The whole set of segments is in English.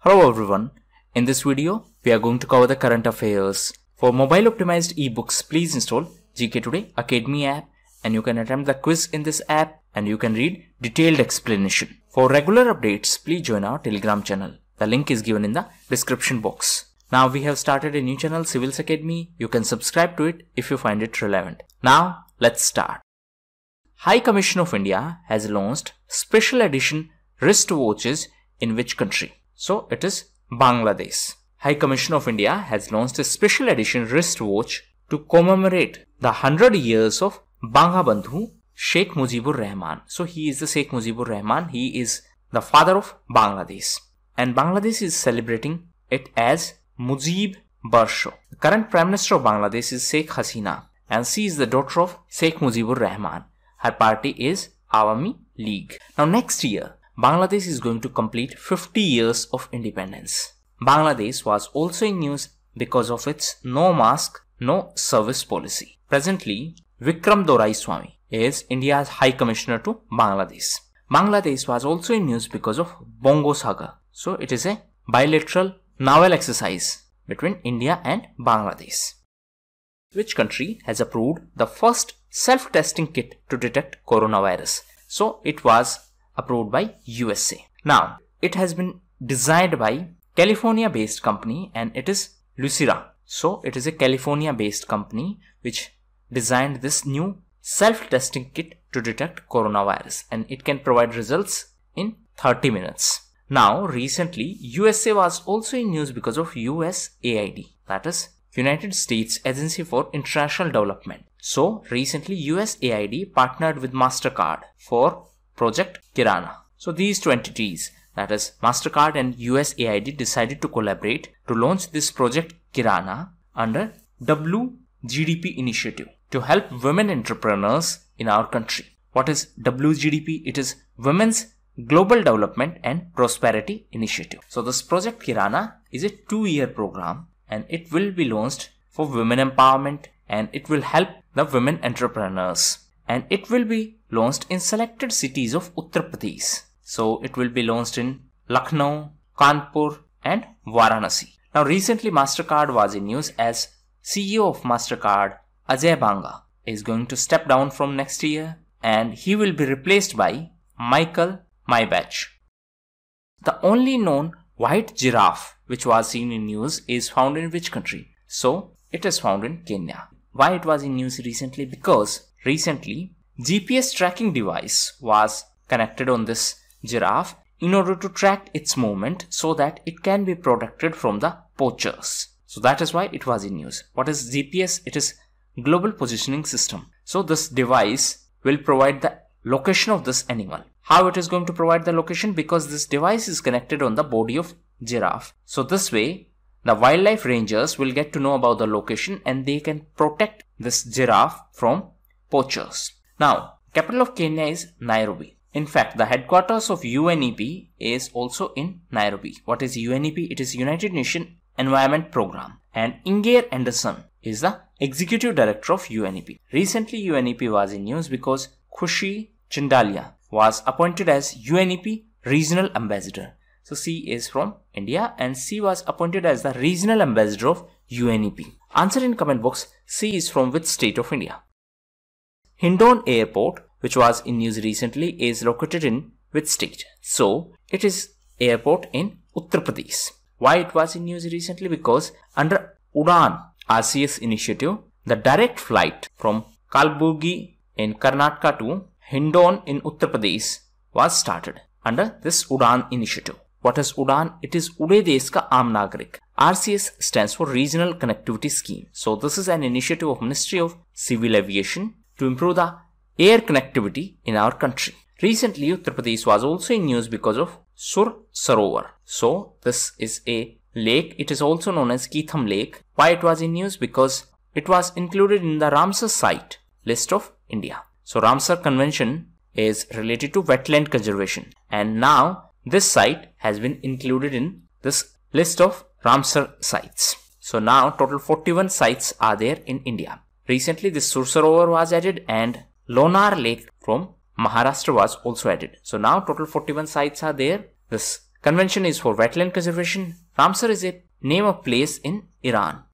Hello everyone, in this video we are going to cover the current affairs. For mobile optimized ebooks, please install GKToday Academy app and you can attempt the quiz in this app and you can read detailed explanation. For regular updates, please join our Telegram channel. The link is given in the description box. Now we have started a new channel, Civils Academy. You can subscribe to it if you find it relevant. Now let's start. High Commission of India has launched special edition wristwatches in which country? So it is Bangladesh. High Commission of India has launched a special edition wristwatch to commemorate the 100 years of Bangabandhu Sheikh Mujibur Rahman. So he is the Sheikh Mujibur Rahman. He is the father of Bangladesh. And Bangladesh is celebrating it as Mujib Barsho. The current Prime Minister of Bangladesh is Sheikh Hasina and she is the daughter of Sheikh Mujibur Rahman. Her party is Awami League. Now next year, Bangladesh is going to complete 50 years of independence. Bangladesh was also in news because of its no mask, no service policy. Presently, Vikram Doraiswamy is India's High Commissioner to Bangladesh. Bangladesh was also in news because of Bongo Saga. So it is a bilateral naval exercise between India and Bangladesh. Which country has approved the first self-testing kit to detect coronavirus? So it was approved by USA. Now, it has been designed by California-based company and it is Lucira. So, it is a California-based company which designed this new self-testing kit to detect coronavirus and it can provide results in 30 minutes. Now, recently, USA was also in news because of USAID, that is United States Agency for International Development. So, recently USAID partnered with MasterCard for Project Kirana. So these two entities, that is MasterCard and USAID, decided to collaborate to launch this Project Kirana under WGDP initiative to help women entrepreneurs in our country. What is WGDP? It is Women's Global Development and Prosperity Initiative. So this Project Kirana is a 2-year program and it will be launched for women empowerment and it will help the women entrepreneurs. And it will be launched in selected cities of Uttar Pradesh. So it will be launched in Lucknow, Kanpur and Varanasi. Now recently MasterCard was in news as CEO of MasterCard, Ajay Banga, is going to step down from next year and he will be replaced by Michael Maybach. The only known white giraffe which was seen in news is found in which country? So it is found in Kenya. Why it was in news recently? Because recently, GPS tracking device was connected on this giraffe in order to track its movement so that it can be protected from the poachers. So that is why it was in news. What is GPS? It is Global Positioning System. So this device will provide the location of this animal. How it is going to provide the location? Because this device is connected on the body of giraffe. So this way, the wildlife rangers will get to know about the location and they can protect this giraffe from poachers. Now, capital of Kenya is Nairobi. In fact, the headquarters of UNEP is also in Nairobi. What is UNEP? It is United Nations Environment Program. And Inger Anderson is the Executive Director of UNEP. Recently, UNEP was in news because Khushi Chindalia was appointed as UNEP Regional Ambassador. So she is from India and she was appointed as the Regional Ambassador of UNEP. Answer in comment box, she is from which state of India? Hindon Airport, which was in news recently, is located in which state? So, it is airport in Uttar Pradesh. Why it was in news recently? Because under Udan RCS initiative, the direct flight from Kalburgi in Karnataka to Hindon in Uttar Pradesh was started under this Udan initiative. What is Udan? It is Ude Desh Ka Aam Nagrik. RCS stands for Regional Connectivity Scheme. So this is an initiative of Ministry of Civil Aviation to improve the air connectivity in our country. Recently, Uttar Pradesh was also in news because of Sur Sarovar. So this is a lake. It is also known as Keetham Lake. Why it was in news? Because it was included in the Ramsar site list of India. So Ramsar Convention is related to wetland conservation and now this site has been included in this list of Ramsar sites. So now total 41 sites are there in India. Recently this Sur Sarovar was added and Lonar Lake from Maharashtra was also added. So now total 41 sites are there. This Convention is for wetland conservation. Ramsar is a name of place in Iran.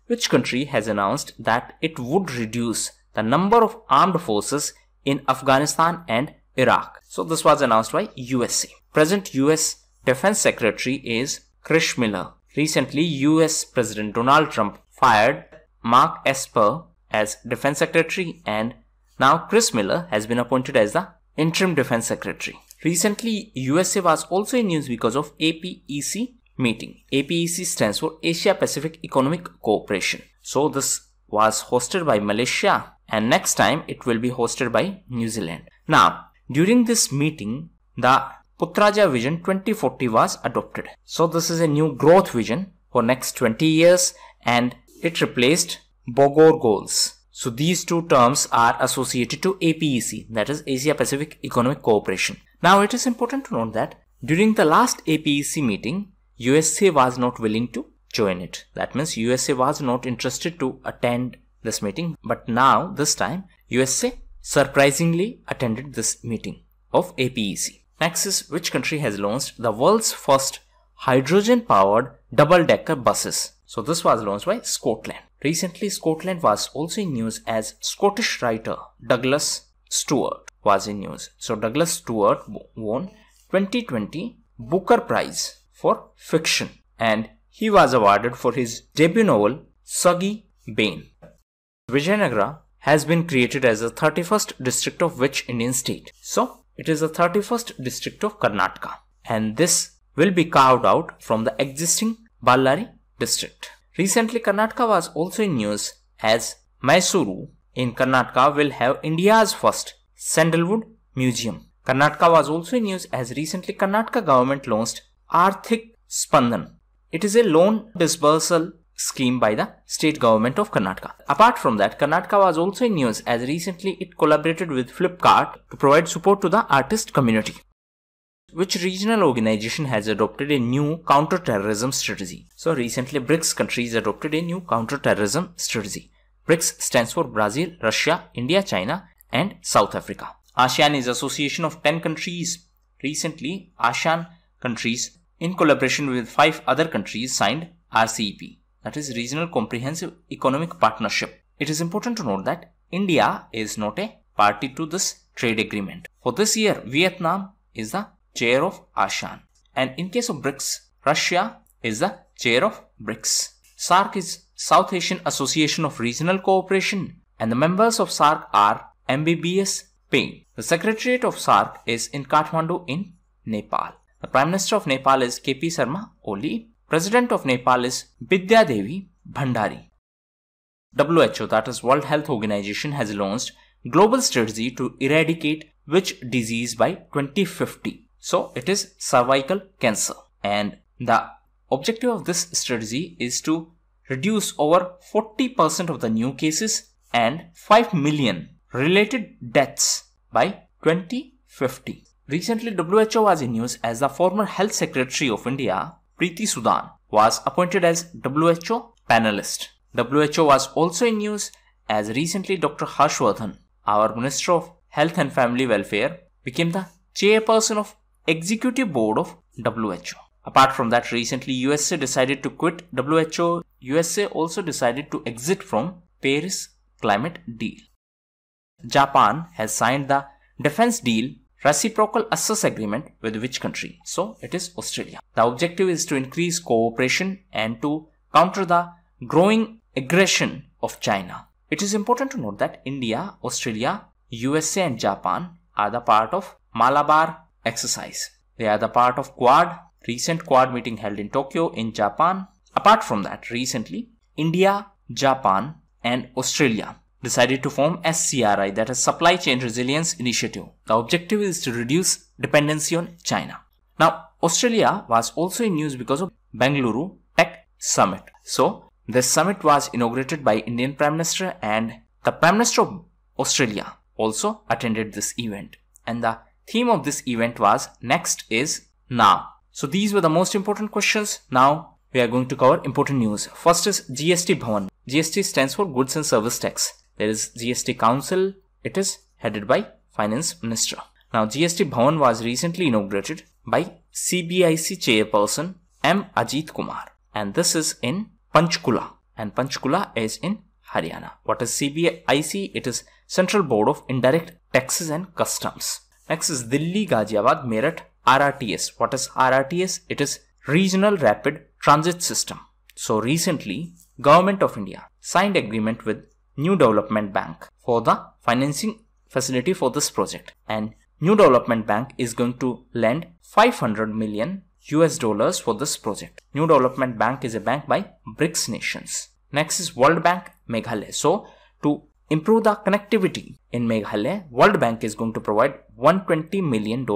Which country has announced that it would reduce the number of armed forces in Afghanistan and Iraq? So this was announced by USA. Present US Defense Secretary is Chris Miller. Recently, US President Donald Trump fired Mark Esper as Defense Secretary, and now Chris Miller has been appointed as the Interim Defense Secretary. Recently, USA was also in news because of APEC meeting. APEC stands for Asia Pacific Economic Cooperation. So this was hosted by Malaysia, and next time it will be hosted by New Zealand. Now, during this meeting, the Putraja Vision 2040 was adopted. So this is a new growth vision for next 20 years, and it replaced Bogor goals. So these two terms are associated to APEC, that is Asia Pacific Economic Cooperation. Now it is important to note that during the last APEC meeting, USA was not willing to join it. That means USA was not interested to attend this meeting. But now this time USA surprisingly attended this meeting of APEC. Next is which country has launched the world's first hydrogen powered double-decker buses. So this was launched by Scotland. Recently, Scotland was also in news as Scottish writer Douglas Stewart was in news. So Douglas Stewart won 2020 Booker Prize for fiction, and he was awarded for his debut novel Suggy Bane. Vijayanagara has been created as the 31st district of which Indian state? So it is the 31st district of Karnataka, and this will be carved out from the existing Ballari district. Recently, Karnataka was also in news as Mysuru in Karnataka will have India's first sandalwood museum. Karnataka was also in news as recently Karnataka government launched Arthik Spandan. It is a loan disbursal scheme by the state government of Karnataka. Apart from that, Karnataka was also in news as recently it collaborated with Flipkart to provide support to the artist community. Which regional organization has adopted a new counter-terrorism strategy? So recently BRICS countries adopted a new counter-terrorism strategy. BRICS stands for Brazil, Russia, India, China and South Africa. ASEAN is association of 10 countries. Recently, ASEAN countries in collaboration with 5 other countries signed RCEP, that is Regional Comprehensive Economic Partnership. It is important to note that India is not a party to this trade agreement. For this year, Vietnam is the chair of ASEAN, and in case of BRICS, Russia is the chair of BRICS. SAARC is South Asian Association of Regional Cooperation, and the members of SAARC are MBBS paying. The Secretariat of SAARC is in Kathmandu in Nepal. The Prime Minister of Nepal is KP Sharma Oli. President of Nepal is Bidya Devi Bhandari. WHO, that is World Health Organization, has launched global strategy to eradicate which disease by 2050. So it is cervical cancer, and the objective of this strategy is to reduce over 40% of the new cases and 5 million related deaths by 2050. Recently, WHO was in news as the former Health Secretary of India, Preeti Sudhan, was appointed as WHO panelist. WHO was also in news as recently Dr. Harshvardhan, our Minister of Health and Family Welfare, became the chairperson of Executive Board of WHO. Apart from that, recently USA decided to quit WHO. USA also decided to exit from Paris Climate Deal. Japan has signed the Defense Deal Reciprocal Access Agreement with which country? So it is Australia. The objective is to increase cooperation and to counter the growing aggression of China. It is important to note that India, Australia, USA and Japan are the part of Malabar exercise. They are the part of Quad, recent Quad meeting held in Tokyo in Japan. Apart from that, recently India, Japan and Australia decided to form SCRI, that is Supply Chain Resilience Initiative. The objective is to reduce dependency on China. Now, Australia was also in news because of Bengaluru Tech Summit. So, this summit was inaugurated by Indian Prime Minister, and the Prime Minister of Australia also attended this event. And the theme of this event was Next is Now. So, these were the most important questions. Now, we are going to cover important news. First is GST Bhavan. GST stands for Goods and Service Tax. There is GST Council. It is headed by Finance Minister. Now, GST Bhavan was recently inaugurated by CBIC chairperson M. Ajit Kumar, and this is in Panchkula, and Panchkula is in Haryana. What is CBIC? It is Central Board of Indirect Taxes and Customs. Next is Delhi, Ghaziabad, Meerut, RRTS. What is RRTS? It is Regional Rapid Transit System. So recently, Government of India signed agreement with New Development Bank for the financing facility for this project, and New Development Bank is going to lend $500 million for this project. New Development Bank is a bank by BRICS nations. Next is World Bank, Meghalaya. So to improve the connectivity in Meghalaya, World Bank is going to provide $120 million.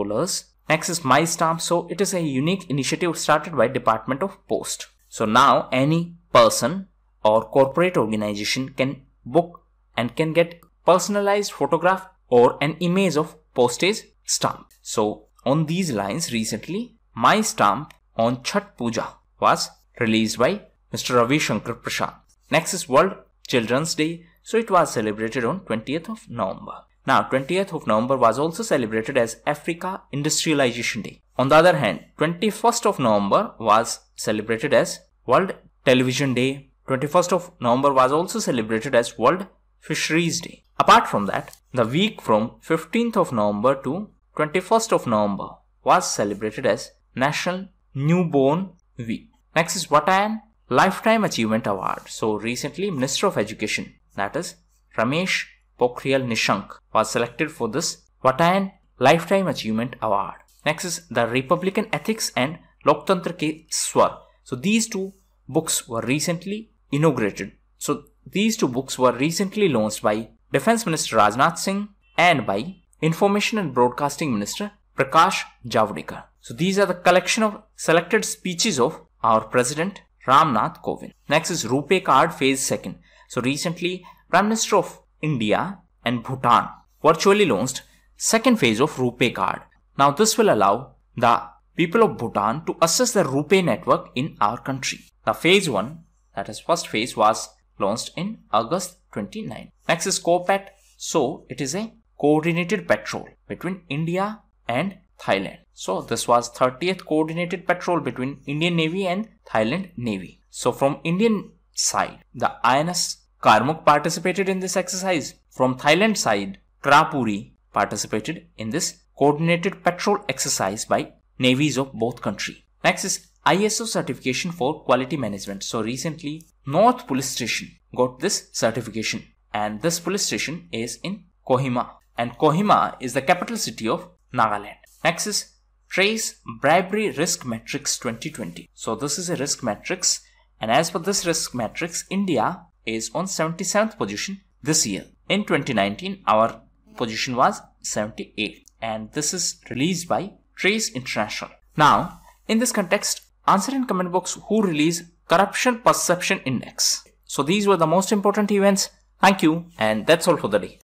Next is My Stamp. So it is a unique initiative started by Department of Post. So now any person or corporate organization can book and can get personalized photograph or an image of postage stamp. So on these lines, recently My Stamp on Chhath Puja was released by Mr. Ravi Shankar Prasad. Next is World Children's Day. So it was celebrated on 20th of November. Now 20th of November was also celebrated as Africa Industrialization Day. On the other hand, 21st of November was celebrated as World Television Day. 21st of November was also celebrated as World Fisheries Day. Apart from that, the week from 15th of November to 21st of November was celebrated as National Newborn Week. Next is Vatayan Lifetime Achievement Award. So recently, Minister of Education, that is Ramesh Pokhriyal Nishank, was selected for this Vatayan Lifetime Achievement Award. Next is the Republican Ethics and Loktantra Ke Swar. So these two books were recently inaugurated. So these two books were recently launched by Defense Minister Rajnath Singh and by Information and Broadcasting Minister Prakash Javadekar. So these are the collection of selected speeches of our President Ramnath Kovind. Next is RuPay Card Phase 2nd. So recently, Prime Minister of India and Bhutan virtually launched second phase of RuPay Card. Now this will allow the people of Bhutan to access the RuPay network in our country. The phase 1, that is first phase, was launched in August 29. Next is COPAT. So it is a coordinated patrol between India and Thailand. So this was 30th coordinated patrol between Indian Navy and Thailand Navy. So from Indian side, the INS Karmuk participated in this exercise. From Thailand side, Krapuri participated in this coordinated patrol exercise by navies of both countries. Next is ISO certification for quality management. So recently, North Police Station got this certification, and this police station is in Kohima, and Kohima is the capital city of Nagaland. Next is Trace Bribery Risk Matrix 2020. So this is a risk matrix, and as per this risk matrix, India is on 77th position this year. In 2019, our position was 78, and this is released by Trace International. Now, in this context, answer in comment box who released Corruption Perception Index. So these were the most important events. Thank you, and that's all for the day.